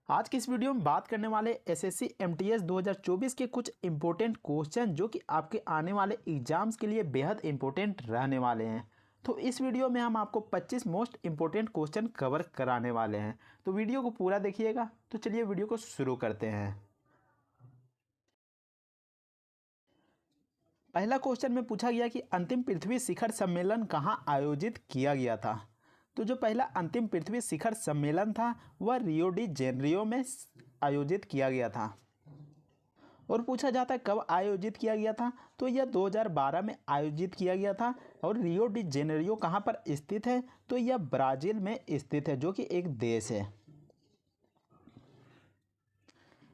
आज की इस वीडियो में बात करने वाले एसएससी एमटीएस 2024 के कुछ इंपॉर्टेंट क्वेश्चन जो कि आपके आने वाले एग्जाम्स के लिए बेहद इंपॉर्टेंट रहने वाले हैं। तो इस वीडियो में हम आपको 25 मोस्ट इंपॉर्टेंट क्वेश्चन कवर कराने वाले हैं। तो वीडियो को पूरा देखिएगा। तो चलिए वीडियो को शुरू करते हैं। पहला क्वेश्चन में पूछा गया कि अंतिम पृथ्वी शिखर सम्मेलन कहाँ आयोजित किया गया था। तो जो पहला अंतिम पृथ्वी शिखर सम्मेलन था वह रियो डी जेनेरियो में आयोजित किया गया था। और पूछा जाता है कब आयोजित किया गया था, तो यह 2012 में आयोजित किया गया था। और रियो डी जेनेरियो कहाँ पर स्थित है, तो यह ब्राज़ील में स्थित है जो कि एक देश है।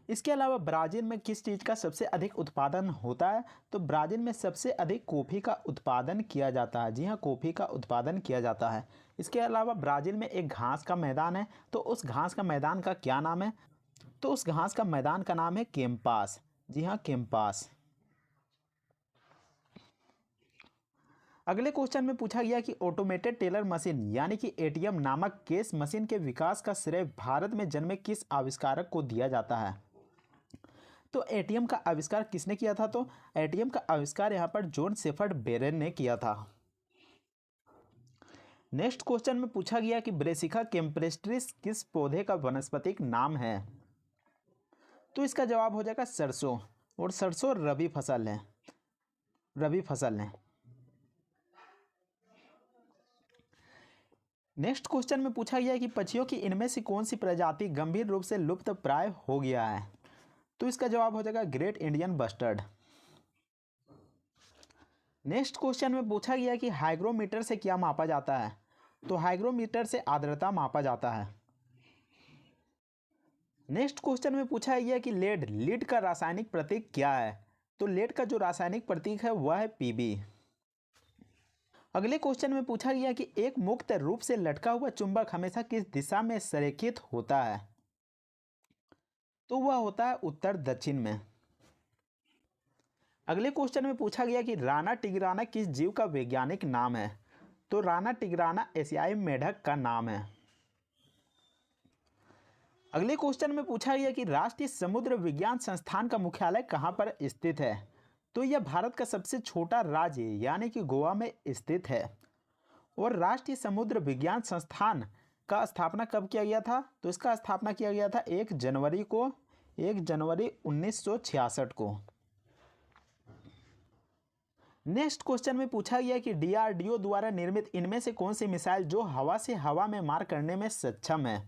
इसके अलावा ब्राज़ील में किस चीज़ का सबसे अधिक उत्पादन होता है, तो ब्राज़ील में सबसे अधिक कॉफ़ी का उत्पादन किया जाता है। जी हाँ, कॉफ़ी का उत्पादन किया जाता है। इसके अलावा ब्राज़ील में एक घास का मैदान है, तो उस घास का मैदान का क्या नाम है, तो उस घास का मैदान का नाम है कैंपास। जी हाँ, कैंपास। अगले क्वेश्चन में पूछा गया कि ऑटोमेटेड टेलर मशीन यानी कि एटीएम नामक केस मशीन के विकास का श्रेय भारत में जन्मे किस आविष्कारक को दिया जाता है। तो एटीएम का आविष्कार किसने किया था, तो एटीएम का आविष्कार यहाँ पर जॉन शेफर्ड बेरेन ने किया था। नेक्स्ट क्वेश्चन में पूछा गया कि ब्रेसिका कैम्पेस्ट्रिस किस पौधे का वानस्पतिक नाम है। तो इसका जवाब हो जाएगा सरसों। और सरसों रबी फसल है, रबी फसल है। नेक्स्ट क्वेश्चन में पूछा गया कि पक्षियों की इनमें से कौन सी प्रजाति गंभीर रूप से लुप्त प्राय हो गया है। तो इसका जवाब हो जाएगा great Indian bustard. Next question में पूछा गया कि हाइग्रोमीटर से क्या मापा जाता है। तो हाइग्रोमीटर से आर्द्रता मापा जाता है। नेक्स्ट क्वेश्चन में पूछा गया कि लीड का रासायनिक प्रतीक क्या है। तो लीड का जो रासायनिक प्रतीक है वह है पीबी। अगले क्वेश्चन में पूछा गया कि एक मुक्त रूप से लटका हुआ चुंबक हमेशा किस दिशा में संरेखित होता है। तो वह होता है उत्तर दक्षिण में। अगले क्वेश्चन में पूछा गया कि राना टिग्राना किस जीव का वैज्ञानिक नाम है। तो राना टिग्राना एशियाई मेढक का नाम है। अगले क्वेश्चन में पूछा गया कि राष्ट्रीय समुद्र विज्ञान संस्थान का मुख्यालय कहाँ पर स्थित है। तो यह भारत का सबसे छोटा राज्य यानी कि गोवा में स्थित है। और राष्ट्रीय समुद्र विज्ञान संस्थान का स्थापना कब किया गया था, तो इसका स्थापना किया गया था 1 जनवरी 1966 को। नेक्स्ट क्वेश्चन में पूछा गया कि डीआरडीओ द्वारा निर्मित इनमें से कौन सी मिसाइल जो हवा से हवा में मार करने में सक्षम है।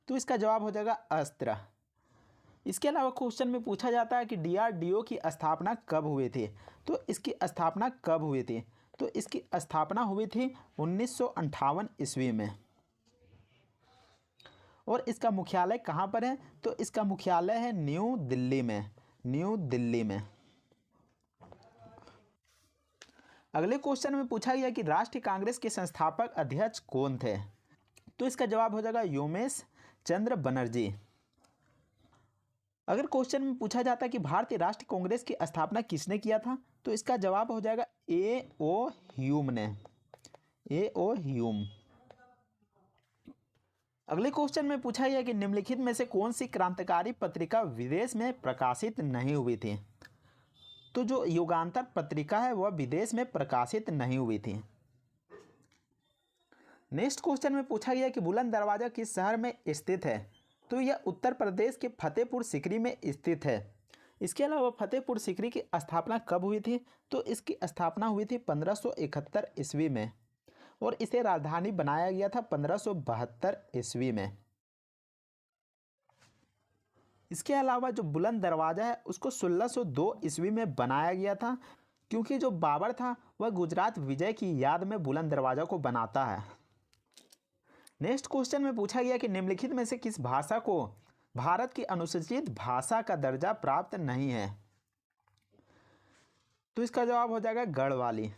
तो इसका जवाब हो जाएगा अस्त्र। इसके अलावा क्वेश्चन में पूछा जाता है कि डीआरडीओ की स्थापना कब हुई थी। तो इसकी स्थापना कब हुई थी, तो इसकी स्थापना हुई थी 1958 ईस्वी में। और इसका मुख्यालय कहाँ पर है, तो इसका मुख्यालय है न्यू दिल्ली में, न्यू दिल्ली में। अगले क्वेश्चन में पूछा गया कि राष्ट्रीय कांग्रेस के संस्थापक अध्यक्ष कौन थे। तो इसका जवाब हो जाएगा योमेश चंद्र बनर्जी। अगर क्वेश्चन में पूछा जाता है कि भारतीय राष्ट्रीय कांग्रेस की स्थापना किसने किया था, तो इसका जवाब हो जाएगा ए.ओ. ह्यूम ने, ए.ओ. ह्यूम। अगले क्वेश्चन में पूछा गया कि निम्नलिखित में से कौन सी क्रांतिकारी पत्रिका विदेश में प्रकाशित नहीं हुई थी। तो जो युगांतर पत्रिका है वह विदेश में प्रकाशित नहीं हुई थी। नेक्स्ट क्वेश्चन में पूछा गया कि बुलंद दरवाजा किस शहर में स्थित है। तो यह उत्तर प्रदेश के फतेहपुर सीकरी में स्थित है। इसके अलावा फतेहपुर सीकरी की स्थापना कब हुई थी, तो इसकी स्थापना हुई थी 1571 ईस्वी में। और इसे राजधानी बनाया गया था 1572 ईस्वी में। इसके अलावा जो बुलंद दरवाज़ा है उसको 1602 ईस्वी में बनाया गया था, क्योंकि जो बाबर था वह गुजरात विजय की याद में बुलंद दरवाज़ा को बनाता है। नेक्स्ट क्वेश्चन में पूछा गया कि निम्नलिखित में से किस भाषा को भारत की अनुसूचित भाषा का दर्जा प्राप्त नहीं है। तो इसका जवाब हो जाएगा गढ़वाली।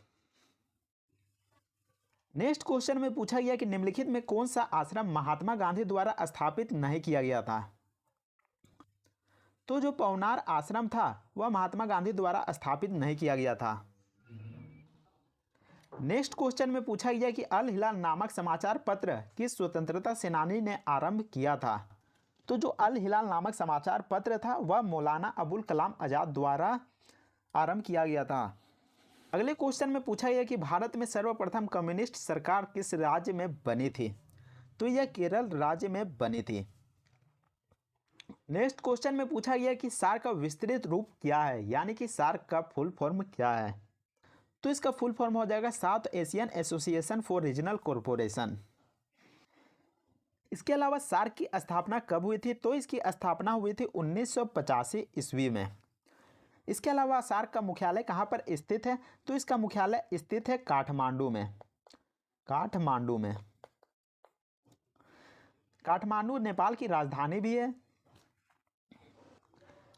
नेक्स्ट क्वेश्चन में पूछा गया कि निम्नलिखित में कौन सा आश्रम महात्मा गांधी द्वारा स्थापित नहीं किया गया था। तो जो पवनार आश्रम था वह महात्मा गांधी द्वारा स्थापित नहीं किया गया था। नेक्स्ट क्वेश्चन में पूछा गया कि अल हिलाल नामक समाचार पत्र किस स्वतंत्रता सेनानी ने आरंभ किया था। तो जो अल हिलाल नामक समाचार पत्र था वह मौलाना अबुल कलाम आज़ाद द्वारा आरंभ किया गया था। अगले क्वेश्चन में पूछा गया कि भारत में सर्वप्रथम कम्युनिस्ट सरकार किस राज्य में बनी थी? तो यह केरल राज्य में बनी थी। नेक्स्ट क्वेश्चन में पूछा गया कि सार्क का विस्तृत रूप क्या है, यानी कि सार्क का फुल फॉर्म क्या है? तो इसका फुल फॉर्म हो जाएगा south Asian association for regional corporation. इसके अलावा सार्क की स्थापना कब हुई थी? तो इसकी स्थापना हुई थी 1985 ईस्वी में। इसके अलावा सार्क का मुख्यालय कहाँ पर स्थित है? तो इसका मुख्यालय स्थित है काठमांडू में। काठमांडू में। काठमांडू नेपाल की राजधानी भी है।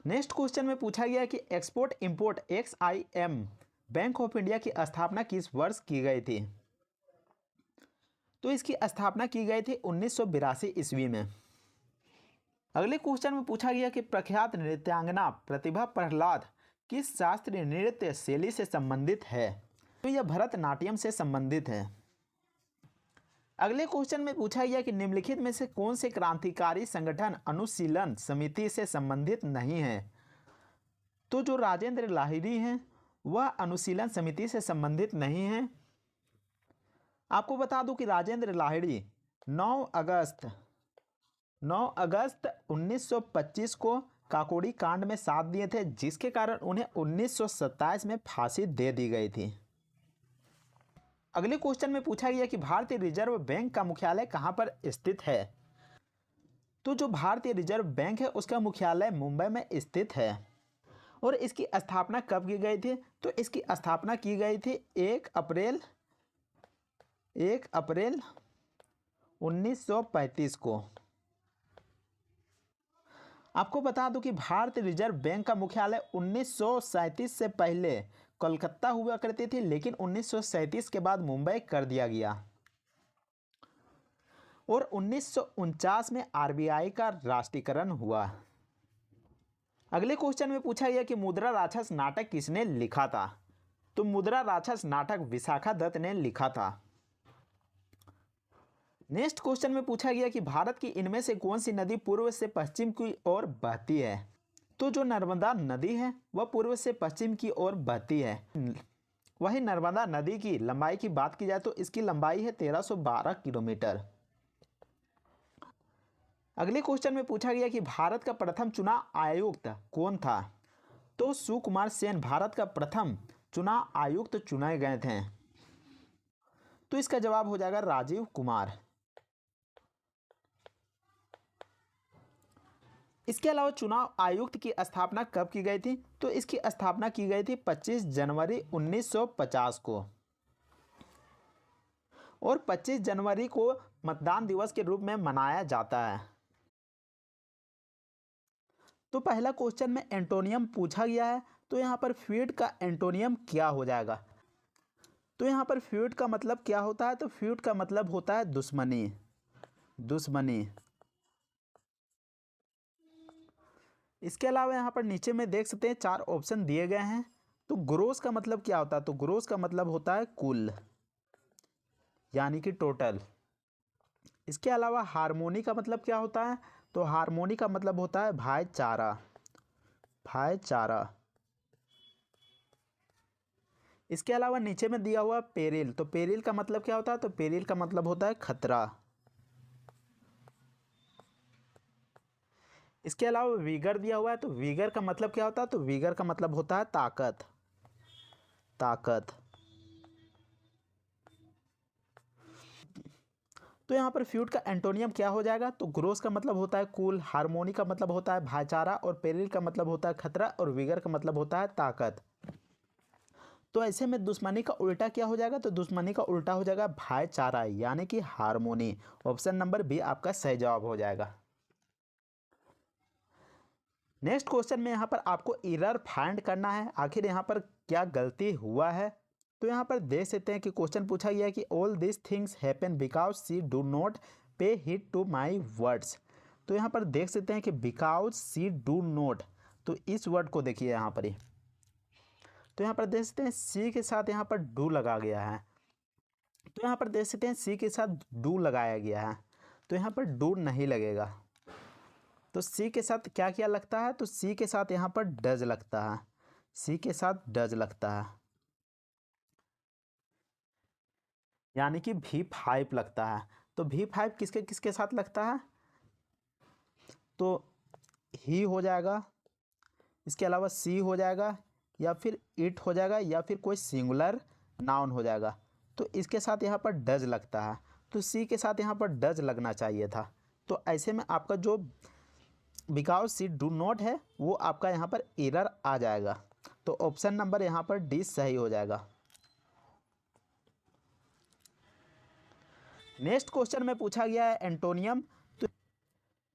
नेक्स्ट क्वेश्चन में पूछा गया कि export import XIM bank of India की स्थापना किस वर्ष की गई थी? तो इसकी स्थापना की गई थी 1982 ईस्वी में। अगले क्वेश्चन में पूछा गया कि प्रख्यात नृत्यांगना प्रतिभा प्रहलाद किस शास्त्रीय नृत्य शैली से संबंधित है? तो यह भरतनाट्यम से संबंधित है। अगले क्वेश्चन में पूछा गया कि निम्नलिखित में से कौन से क्रांतिकारी संगठन अनुशीलन समिति से संबंधित नहीं है? तो जो राजेंद्र लाहिड़ी हैं वह अनुशीलन समिति से संबंधित नहीं है। आपको बता दूं कि राजेंद्र लाहिड़ी 9 अगस्त 1925 को काकोड़ी कांड में साथ दिए थे, जिसके कारण उन्हें 1927 में फांसी दे दी गई थी। अगले क्वेश्चन में पूछा गया कि भारतीय रिजर्व बैंक का मुख्यालय कहां पर स्थित है? तो जो भारतीय रिजर्व बैंक है उसका मुख्यालय मुंबई में स्थित है। और इसकी स्थापना कब की गई थी? तो इसकी स्थापना की गई थी 1 अप्रैल 1935 को। आपको बता दूं कि भारतीय रिजर्व बैंक का मुख्यालय 1937 से पहले कोलकाता हुआ करती थी, लेकिन 1937 के बाद मुंबई कर दिया गया। और 1949 में RBI का राष्ट्रीयकरण हुआ। अगले क्वेश्चन में पूछा गया कि मुद्रा राक्षस नाटक किसने लिखा था? तो मुद्रा राक्षस नाटक विशाखा दत्त ने लिखा था। नेक्स्ट क्वेश्चन में पूछा गया कि भारत की इनमें से कौन सी नदी पूर्व से पश्चिम की ओर बहती है? तो जो नर्मदा नदी है वह पूर्व से पश्चिम की ओर बहती है। वही नर्मदा नदी की लंबाई की बात की जाए तो इसकी लंबाई है 1312 किलोमीटर। अगले क्वेश्चन में पूछा गया कि भारत का प्रथम चुनाव आयुक्त कौन था? तो सुकुमार सेन भारत का प्रथम चुनाव आयुक्त चुने गए थे। तो इसका जवाब हो जाएगा राजीव कुमार। इसके अलावा चुनाव आयुक्त की स्थापना कब की गई थी? तो इसकी स्थापना की गई थी 25 जनवरी 1950 को। और 25 जनवरी को मतदान दिवस के रूप में मनाया जाता है। तो पहला क्वेश्चन में एंटोनियम पूछा गया है, तो यहाँ पर फ्यूड का एंटोनियम क्या हो जाएगा? तो यहाँ पर फ्यूड का मतलब क्या होता है? तो फ्यूड का मतलब होता है दुश्मनी। दुश्मनी। इसके अलावा यहाँ पर नीचे में देख सकते हैं 4 ऑप्शन दिए गए हैं। तो ग्रोस का मतलब क्या होता है? तो ग्रोस का मतलब होता है कुल, यानी कि टोटल। इसके अलावा हार्मोनी का मतलब क्या होता है? तो हार्मोनी का मतलब होता है भाईचारा। भाईचारा। इसके अलावा नीचे में दिया हुआ पेरिल, तो पेरिल का मतलब क्या होता है? तो पेरिल का मतलब होता है खतरा। इसके अलावा वीगर दिया हुआ है, तो वीगर का मतलब क्या होता है? तो वीगर का मतलब होता है ताकत। ताकत। तो यहाँ पर फ्यूड का एंटोनियम क्या हो जाएगा? तो ग्रोस का मतलब होता है कुल, हार्मोनी का मतलब होता है भाईचारा, और पेरिल का मतलब होता है खतरा, और वीगर का मतलब होता है ताकत। तो ऐसे में दुश्मनी का उल्टा क्या हो जाएगा? तो दुश्मनी का उल्टा हो जाएगा भाईचारा, यानी कि हार्मोनी। ऑप्शन नंबर बी आपका सही जवाब हो जाएगा। नेक्स्ट क्वेश्चन में यहाँ पर आपको एरर फाइंड करना है, आखिर यहाँ पर क्या गलती हुआ है। तो यहाँ पर देख सकते हैं कि क्वेश्चन पूछा गया है कि all this things happen because she do not पे हिट टू माई वर्ड्स। तो यहाँ पर देख सकते हैं कि बिकॉज शी डू नॉट, तो इस वर्ड को देखिए यहाँ पर ही। तो यहाँ पर देख सकते हैं सी के साथ यहाँ पर डू लगा गया है। तो यहाँ पर देख सकते हैं सी के साथ डू लगाया गया है, तो यहाँ पर डू नहीं लगेगा। तो सी के साथ क्या क्या लगता है, तो सी के साथ यहाँ पर डज लगता है, सी के साथ डज लगता है, यानी कि V5 लगता है। तो V5 किसके किसके साथ लगता है, तो ही हो जाएगा, इसके अलावा सी हो जाएगा, या फिर इट हो जाएगा, या फिर कोई सिंगुलर नाउन हो जाएगा। तो इसके साथ यहाँ पर डज लगता है, तो सी के साथ यहाँ पर डज लगना चाहिए था। तो ऐसे में आपका जो बिकॉज सी डू नॉट है वो आपका यहाँ पर एरर आ जाएगा। तो ऑप्शन नंबर यहाँ पर डी सही हो जाएगा। नेक्स्ट क्वेश्चन में पूछा गया है एंटोनियम।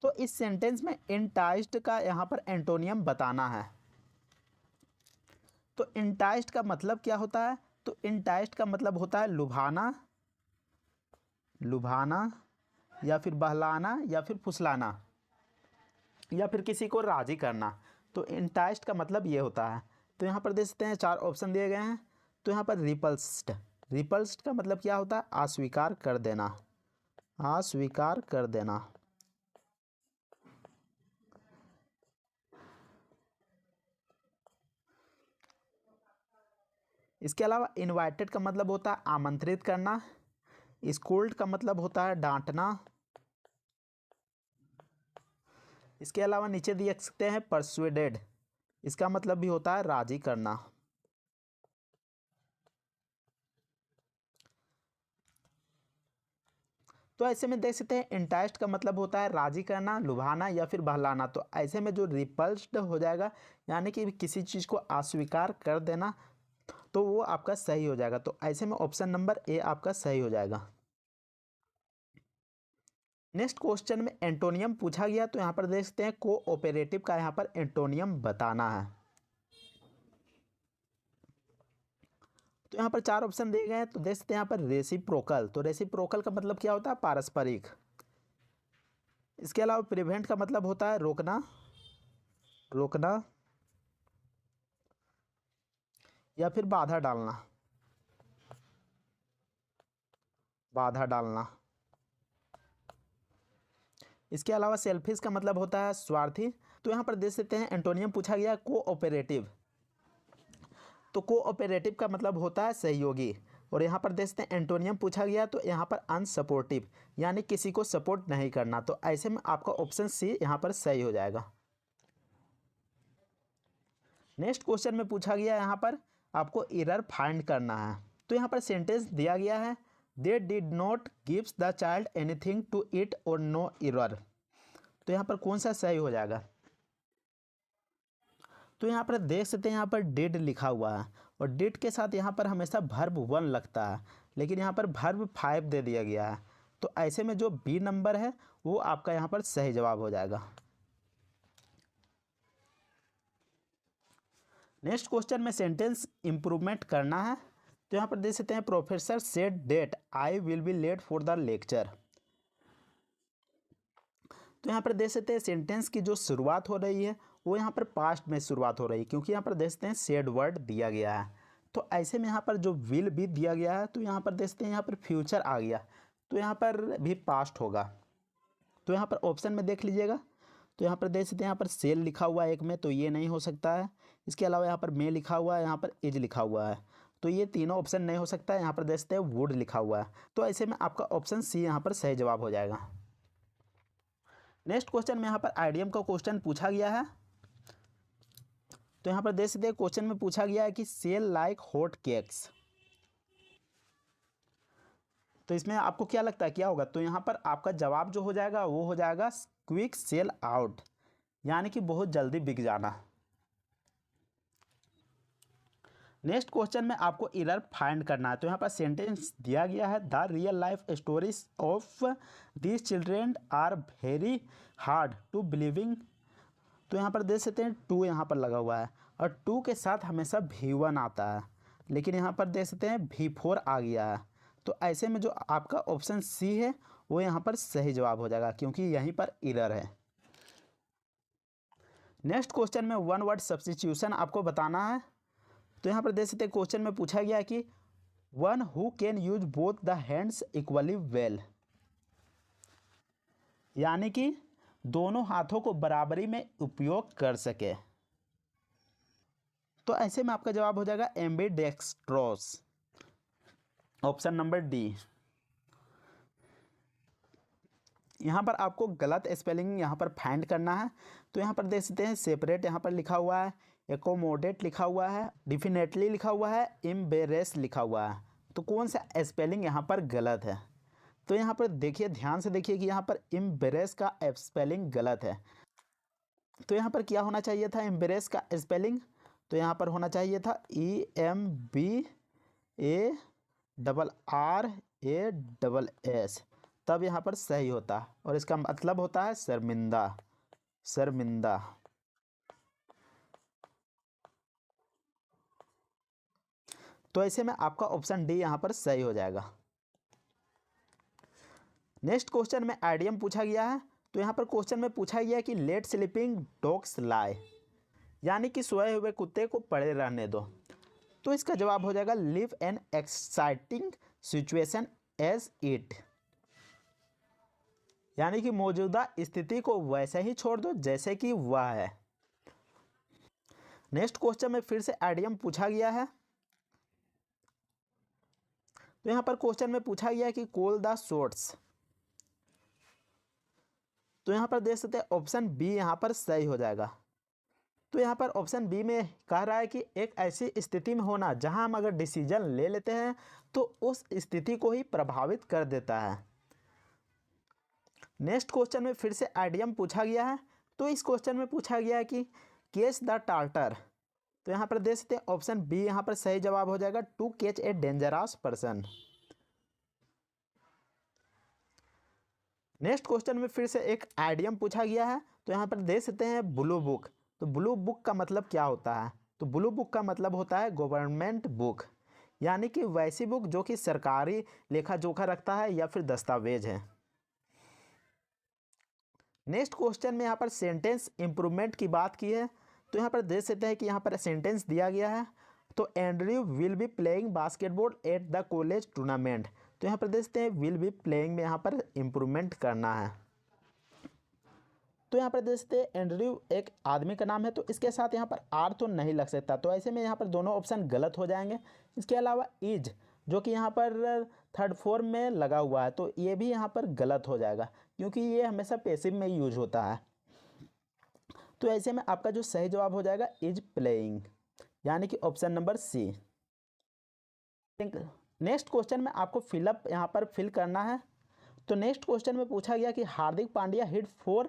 तो इस सेंटेंस में एंटाइज्ड का यहाँ पर एंटोनियम बताना है। तो एंटाइज्ड का मतलब क्या होता है, तो एंटाइज्ड का मतलब होता है लुभाना, लुभाना या फिर बहलाना या फिर फुसलाना या फिर किसी को राजी करना। तो एंटाइज्ड का मतलब ये होता है। तो यहाँ पर देख सकते हैं 4 ऑप्शन दिए गए हैं। तो यहाँ पर रिपल्स्ड, रिपल्स्ड का मतलब क्या होता है, अस्वीकार कर देना, अस्वीकार कर देना। इसके अलावा इनवाइटेड का मतलब होता है आमंत्रित करना, स्कोल्ड का मतलब होता है डांटना। इसके अलावा नीचे देख सकते हैं परसुएडेड, इसका मतलब भी होता है राजी करना। तो ऐसे में देख सकते हैं इंटाइस्ड का मतलब होता है राजी करना, लुभाना या फिर बहलाना। तो ऐसे में जो रिपल्स्ड हो जाएगा यानी कि किसी चीज़ को अस्वीकार कर देना, तो वो आपका सही हो जाएगा। तो ऐसे में ऑप्शन नंबर ए आपका सही हो जाएगा। नेक्स्ट क्वेश्चन में एंटोनियम पूछा गया। तो यहाँ पर देख सकते हैं कोऑपरेटिव का यहाँ पर एंटोनियम बताना है। तो यहाँ पर 4 ऑप्शन दिए गए हैं। तो देख सकते हैं यहाँ पर रेसिप्रोकल। तो रेसिप्रोकल का मतलब क्या होता है, पारस्परिक। इसके अलावा प्रिवेंट का मतलब होता है रोकना, रोकना या फिर बाधा डालना, बाधा डालना। इसके अलावा सेल्फिश का मतलब होता है स्वार्थी। तो यहाँ पर देख सकते हैं एंटोनियम पूछा गया कोऑपरेटिव। तो कोऑपरेटिव का मतलब होता है सहयोगी। और यहाँ पर देख सकते हैं एंटोनियम पूछा गया तो यहाँ पर अनसपोर्टिव, यानी किसी को सपोर्ट नहीं करना। तो ऐसे में आपका ऑप्शन सी यहाँ पर सही हो जाएगा। नेक्स्ट क्वेश्चन में पूछा गया यहाँ पर आपको एरर फाइंड करना है। तो यहाँ पर सेंटेंस दिया गया है, they did not gives the child anything to eat और नो एरर। तो यहाँ पर कौन सा सही हो जाएगा, तो यहाँ पर देख सकते हैं यहाँ पर डिड लिखा हुआ है और डिड के साथ यहाँ पर हमेशा वर्ब 1 लगता है, लेकिन यहाँ पर वर्ब 5 दे दिया गया है। तो ऐसे में जो बी नंबर है वो आपका यहाँ पर सही जवाब हो जाएगा। नेक्स्ट क्वेश्चन में सेंटेंस इंप्रूवमेंट करना है। तो यहाँ पर देख सकते हैं professor said that I will be late for the lecture. तो यहाँ पर देख सकते हैं सेंटेंस की जो शुरुआत हो रही है वो यहाँ पर पास्ट में शुरुआत हो रही है, क्योंकि यहाँ पर देख सकते हैं सेड वर्ड दिया गया है। तो ऐसे में यहाँ पर जो विल भी दिया गया है तो यहाँ पर देख सकते हैं यहाँ पर फ्यूचर आ गया, तो यहाँ पर भी पास्ट होगा। तो यहाँ पर ऑप्शन में देख लीजिएगा। तो यहाँ पर देख सकते हैं यहाँ पर सेल लिखा हुआ है एक में, तो ये नहीं हो सकता है। इसके अलावा यहाँ पर मे लिखा हुआ है, यहाँ पर इज लिखा हुआ है, तो ये तीनों ऑप्शन नहीं हो सकता है। यहाँ पर देख सकते हैं वुड लिखा हुआ है। तो ऐसे में आपका ऑप्शन सी यहाँ पर सही जवाब हो जाएगा। नेक्स्ट क्वेश्चन में यहाँ पर आइडियम का क्वेश्चन पूछा गया है। तो यहाँ पर देख सकते हैं क्वेश्चन में पूछा गया है कि सेल लाइक हॉट केक्स। तो इसमें आपको क्या लगता है क्या होगा, तो यहाँ पर आपका जवाब जो हो जाएगा वो हो जाएगा क्विक सेल आउट, यानी कि बहुत जल्दी बिक जाना। नेक्स्ट क्वेश्चन में आपको एरर फाइंड करना है। तो यहाँ पर सेंटेंस दिया गया है, the real life stories of these children are very hard to believing. तो यहाँ पर देख सकते हैं टू यहाँ पर लगा हुआ है और टू के साथ हमेशा V1 आता है, लेकिन यहाँ पर देख सकते हैं V4 आ गया है। तो ऐसे में जो आपका ऑप्शन सी है वो यहाँ पर सही जवाब हो जाएगा, क्योंकि यहीं पर एरर है। नेक्स्ट क्वेश्चन में 1 वर्ड सब्स्टिट्यूशन आपको बताना है। तो यहाँ पर देख सकते हैं क्वेश्चन में पूछा गया कि one who can use both the hands equally well, यानी कि दोनों हाथों को बराबरी में उपयोग कर सके। तो ऐसे में आपका जवाब हो जाएगा एम्बीडेक्स्ट्रोस, ऑप्शन नंबर डी। यहाँ पर आपको गलत स्पेलिंग यहाँ पर फाइंड करना है। तो यहाँ पर देख सकते हैं सेपरेट यहाँ पर लिखा हुआ है, एकोमोडेट लिखा हुआ है, डिफिनेटली लिखा हुआ है, एम्बेरेस लिखा हुआ है। तो कौन सा स्पेलिंग यहाँ पर गलत है? तो यहाँ पर देखिए, ध्यान से देखिए कि यहाँ पर एम्बेरेस का स्पेलिंग गलत है। तो यहाँ पर क्या होना चाहिए था एम्बेरेस का स्पेलिंग? तो यहाँ पर होना चाहिए था EMBARRASS, तब यहाँ पर सही होता, और इसका मतलब होता है शर्मिंदा, शर्मिंदा। तो ऐसे में आपका ऑप्शन डी यहाँ पर सही हो जाएगा। नेक्स्ट क्वेश्चन में आइडियम पूछा गया है। तो यहाँ पर क्वेश्चन में पूछा गया कि लेट स्लीपिंग डॉग्स लाई, यानी कि सोए हुए कुत्ते को पड़े रहने दो। तो इसका जवाब हो जाएगा live an exciting situation as it, यानी कि मौजूदा स्थिति को वैसे ही छोड़ दो जैसे कि वह है। नेक्स्ट क्वेश्चन में फिर से आइडियम पूछा गया है। तो यहाँ पर क्वेश्चन में पूछा गया कि कॉल द शॉट्स। तो यहाँ पर देख सकते हैं ऑप्शन बी यहाँ पर सही हो जाएगा। तो यहाँ पर ऑप्शन बी में कह रहा है कि एक ऐसी स्थिति में होना जहां हम अगर डिसीजन ले लेते हैं तो उस स्थिति को ही प्रभावित कर देता है। नेक्स्ट क्वेश्चन में फिर से आइडियम पूछा गया है। तो इस क्वेश्चन में पूछा गया है कि कैच द टार्टर। तो यहाँ पर देख सकते हैं ऑप्शन बी यहाँ पर सही जवाब हो जाएगा, to catch a dangerous person. Next question में फिर से एक आइडियम पूछा गया है। तो यहाँ पर देख सकते हैं ब्लू बुक। तो ब्लू बुक का मतलब क्या होता है? तो ब्लू बुक का मतलब होता है गवर्नमेंट बुक, यानी कि वैसी बुक जो कि सरकारी लेखा जोखा रखता है या फिर दस्तावेज है। नेक्स्ट क्वेश्चन में यहाँ पर सेंटेंस इम्प्रूवमेंट की बात की है। तो यहाँ पर देख सकते हैं कि यहाँ पर सेंटेंस दिया गया है। तो Andrew will be playing basketball at the college tournament. तो यहाँ पर देख सकते हैं विल बी प्लेइंग में यहाँ पर इम्प्रूवमेंट करना है। तो यहाँ पर देख सकते हैं एंड्रयू एक आदमी का नाम है, तो इसके साथ यहाँ पर आर तो नहीं लग सकता। तो ऐसे में यहाँ पर दोनों ऑप्शन गलत हो जाएंगे। इसके अलावा इज, जो कि यहाँ पर थर्ड फॉर्म में लगा हुआ है, तो ये भी यहाँ पर गलत हो जाएगा, क्योंकि ये हमेशा पैसिव में यूज होता है। तो ऐसे में आपका जो सही जवाब हो जाएगा इज प्लेइंग, यानी कि option number C. Next question में आपको फिलअप यहाँ पर फिल करना है। तो नेक्स्ट क्वेश्चन में पूछा गया कि Hardik Pandya hit 4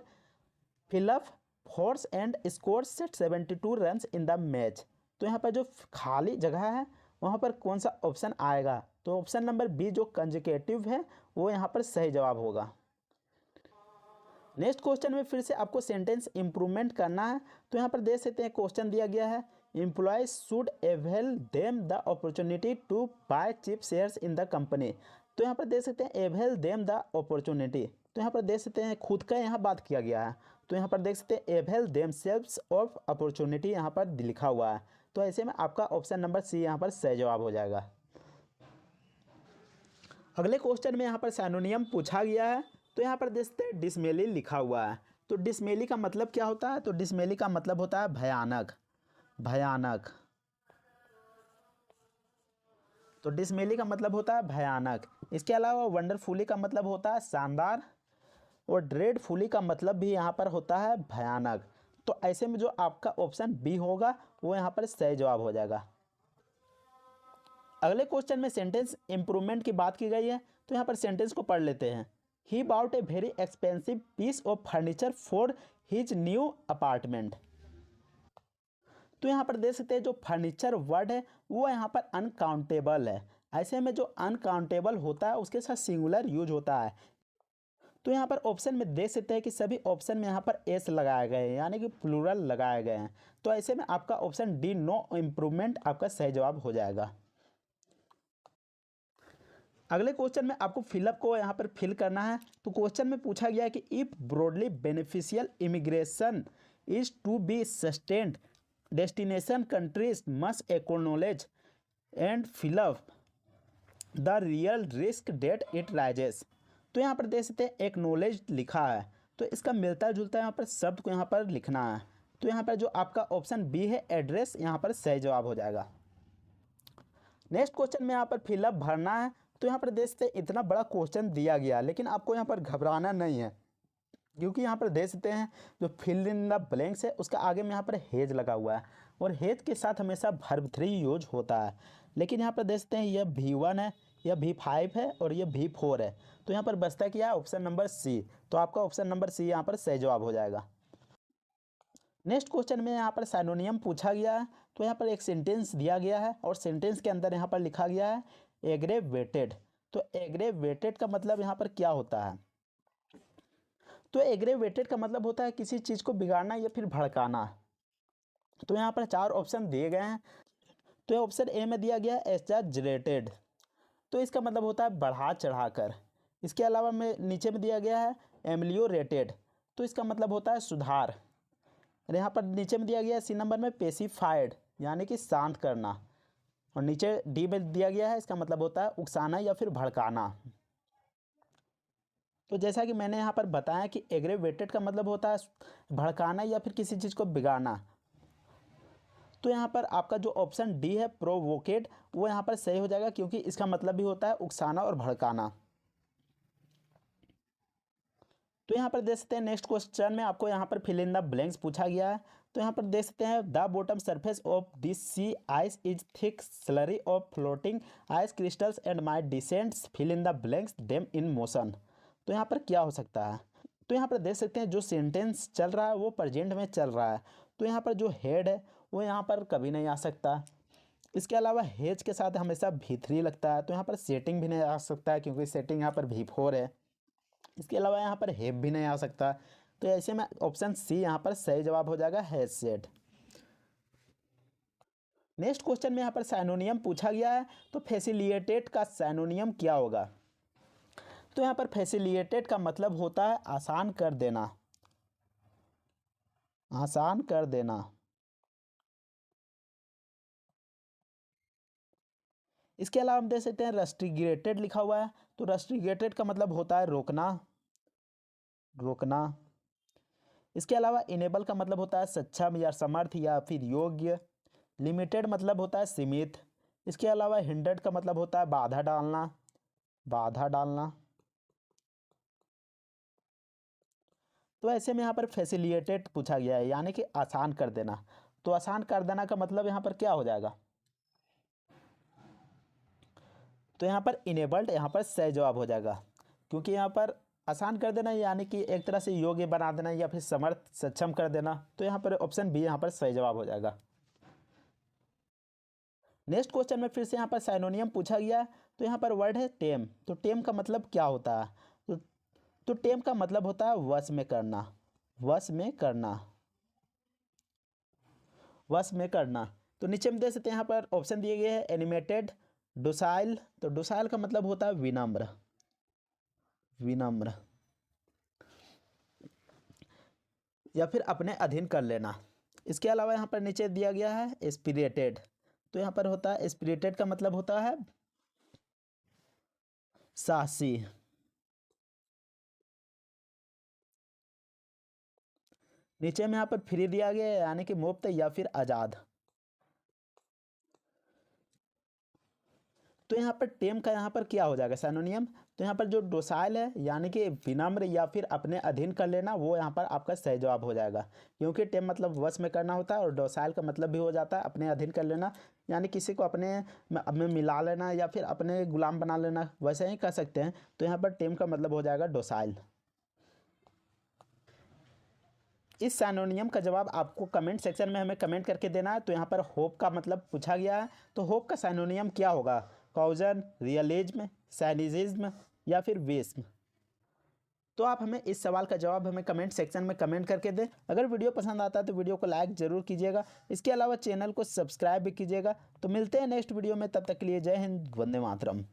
fill up fours and scores 72 runs in the match. तो यहाँ पर जो खाली जगह है वहाँ पर कौन सा ऑप्शन आएगा? तो ऑप्शन नंबर बी जो कंजिकेटिव है वो यहाँ पर सही जवाब होगा। नेक्स्ट क्वेश्चन में फिर से आपको सेंटेंस इम्प्रूवमेंट करना है। तो यहाँ पर देख सकते हैं क्वेश्चन दिया गया है, employees should avail them the opportunity to buy cheap shares in the company. तो यहाँ पर देख सकते हैं अवेल देम द अपॉर्चुनिटी। तो यहाँ पर देख सकते हैं खुद का यहाँ बात किया गया है। तो यहाँ पर देख सकते हैं avail them selves of opportunity यहाँ पर लिखा हुआ है। तो ऐसे में आपका ऑप्शन नंबर सी यहाँ पर सही जवाब हो जाएगा। अगले क्वेश्चन में यहाँ पर सिनोनिम पूछा गया है। तो यहाँ पर देख सकते हैं डिसमेली लिखा हुआ है। तो डिसमेली का मतलब क्या होता है? तो डिसमेली का मतलब होता है भयानक, भयानक। तो डिसमेली का मतलब होता है भयानक। इसके अलावा वंडरफुली का मतलब होता है शानदार, और ड्रेडफुली का मतलब भी यहाँ पर होता है भयानक। तो ऐसे में जो आपका ऑप्शन बी होगा वो यहाँ पर सही जवाब हो जाएगा। अगले क्वेश्चन में सेंटेंस इंप्रूवमेंट की बात की गई है। तो यहाँ पर सेंटेंस को पढ़ लेते हैं। He bought a very expensive piece of furniture for his new apartment. तो यहाँ पर देख सकते हैं जो फर्नीचर वर्ड है वो यहाँ पर अनकाउंटेबल है। ऐसे में जो अनकाउंटेबल होता है उसके साथ सिंगुलर यूज होता है। तो यहाँ पर ऑप्शन में देख सकते हैं कि सभी ऑप्शन में यहाँ पर एस लगाए गए हैं, यानी कि प्लूरल लगाए गए हैं। तो ऐसे में आपका ऑप्शन डी नो इम्प्रूवमेंट आपका सही जवाब हो जाएगा। अगले क्वेश्चन में आपको फिलअप को यहाँ पर फिल करना है। तो क्वेश्चन में पूछा गया है कि if broadly beneficial immigration is to be sustained destination countries must acknowledge and fill up the real risk that it raises. तो यहाँ पर देख सकते हैं एक्नॉलेज लिखा है। तो इसका मिलता जुलता यहाँ पर शब्द को यहाँ पर लिखना है। तो यहाँ पर जो आपका ऑप्शन बी है एड्रेस, यहाँ पर सही जवाब हो जाएगा। नेक्स्ट क्वेश्चन में यहाँ पर फिलअप भरना है। तो यहाँ पर देख सकते हैं इतना बड़ा क्वेश्चन दिया गया, लेकिन आपको यहाँ पर घबराना नहीं है, क्योंकि यहाँ पर देख सकते हैं जो फिल इन द ब्लैंक्स है उसका आगे में यहाँ पर हेज लगा हुआ है, और हेज के साथ हमेशा वर्ब 3 यूज होता है। लेकिन यहाँ पर देख सकते हैं यह V1 है, यह V5 है और यह V4 है। तो यहाँ पर बचता क्या है? Option number C. तो आपका ऑप्शन नंबर सी यहाँ पर सही जवाब हो जाएगा। नेक्स्ट क्वेश्चन में यहाँ पर साइनोनियम पूछा गया है। तो यहाँ पर एक सेंटेंस दिया गया है और सेंटेंस के अंदर यहाँ पर लिखा गया है एग्रेवेटेड। तो एग्रेवेटेड का मतलब यहाँ पर क्या होता है? तो एग्रेवेटेड का मतलब होता है किसी चीज़ को बिगाड़ना या फिर भड़काना। तो यहाँ पर 4 ऑप्शन दिए गए हैं। तो ऑप्शन ए में दिया गया है एग्जैजरेटेड, तो इसका मतलब होता है बढ़ा चढ़ाकर। इसके अलावा में नीचे में दिया गया है एमलियोरेटेड, तो इसका मतलब होता है सुधार। और यहाँ पर नीचे में दिया गया है सी नंबर में पेसिफाइड, यानी कि शांत करना। और नीचे डी में दिया गया है, इसका मतलब होता है उकसाना या फिर भड़काना। तो जैसा कि मैंने यहाँ पर बताया कि एग्रेवेटेड का मतलब होता है भड़काना या फिर किसी चीज़ को बिगाड़ना। तो यहाँ पर आपका जो ऑप्शन डी है प्रोवोकेट, वो यहाँ पर सही हो जाएगा, क्योंकि इसका मतलब भी होता है उकसाना और भड़काना। तो यहाँ पर देख सकते हैं नेक्स्ट क्वेश्चन में आपको यहाँ पर फिल इन द ब्लैंक्स पूछा गया है। तो यहाँ पर देख सकते हैं the bottom surface of this sea ice is thick slurry of floating ice crystals and my descents fill in the blanks them in motion. तो यहाँ पर क्या हो सकता है? तो यहाँ पर देख सकते हैं जो सेंटेंस चल रहा है वो प्रेजेंट में चल रहा है। तो यहाँ पर जो हेड है वो यहाँ पर कभी नहीं आ सकता। इसके अलावा हेज के साथ हमेशा V3 लगता है। तो यहाँ पर सेटिंग भी नहीं आ सकता है, क्योंकि सेटिंग यहाँ पर V4 है। इसके अलावा यहाँ पर हेव भी नहीं आ सकता। तो ऐसे में ऑप्शन सी यहाँ पर सही जवाब हो जाएगा, हेज सेट। नेक्स्ट क्वेश्चन में यहाँ पर साइनोनियम पूछा गया है। तो फैसिलिटेट का साइनोनियम क्या होगा? तो यहाँ पर फैसिलिटेट का मतलब होता है आसान कर देना, आसान कर देना। इसके अलावा हम देख सकते हैं रेस्ट्रिगेटेड लिखा हुआ है। तो रेस्ट्रिगेटेड का मतलब होता है रोकना, रोकना। इसके अलावा इनेबल का मतलब होता है सक्षम या समर्थ या फिर योग्य। लिमिटेड मतलब होता है सीमित। इसके अलावा हिंडर्ड का मतलब होता है बाधा डालना, बाधा डालना। तो ऐसे में यहाँ पर फैसिलिटेट पूछा गया है, यानी कि आसान कर देना। तो आसान कर देना का मतलब यहाँ पर क्या हो जाएगा? तो यहाँ पर इनेबल्ड यहाँ पर सही जवाब हो जाएगा, क्योंकि यहाँ पर आसान कर देना यानी कि एक तरह से योग्य बना देना या फिर समर्थ सक्षम कर देना। तो यहाँ पर ऑप्शन बी यहाँ पर सही जवाब हो जाएगा। नेक्स्ट क्वेश्चन में फिर से यहाँ पर साइनोनियम पूछा गया। तो यहाँ पर वर्ड है टेम। तो टेम का मतलब क्या होता है? तो टेम का मतलब होता है वश में करना, वश में करना, वश में करना। तो नीचे में देख सकते हैं यहाँ पर ऑप्शन दिए गए हैं एनिमेटेड, डोसाइल। तो डोसाइल का मतलब होता है विनम्र, विनम्र या फिर अपने अधीन कर लेना। इसके अलावा यहाँ पर नीचे दिया गया है स्पिरिटेड। तो यहाँ पर होता है स्पिरिटेड का मतलब होता है साहसी। नीचे में यहाँ पर फ्री दिया गया है, यानी कि मुफ्त या फिर आज़ाद। तो यहाँ पर टेम का यहाँ पर क्या हो जाएगा साइनोनियम? तो यहाँ पर जो डोसाइल है यानी कि विनम्र या फिर अपने अधीन कर लेना, वो यहाँ पर आपका सही जवाब हो जाएगा, क्योंकि टेम मतलब वश में करना होता है और डोसाइल का मतलब भी हो जाता है अपने अधीन कर लेना, यानी किसी को अपने में मिला लेना या फिर अपने गुलाम बना लेना, वैसे ही कह सकते हैं। तो यहाँ पर टेम का मतलब हो जाएगा डोसाइल। इस साइनोनियम का जवाब आपको कमेंट सेक्शन में हमें कमेंट करके देना है। तो यहाँ पर होप का मतलब पूछा गया है। तो होप का साइनोनियम क्या होगा? कॉजन, रियलिज्म, साइनिज्म या फिर विस्म। तो आप हमें इस सवाल का जवाब हमें कमेंट सेक्शन में कमेंट करके दें। अगर वीडियो पसंद आता है तो वीडियो को लाइक ज़रूर कीजिएगा। इसके अलावा चैनल को सब्सक्राइब भी कीजिएगा। तो मिलते हैं नेक्स्ट वीडियो में, तब तक के लिए जय हिंद, वंदे मातरम।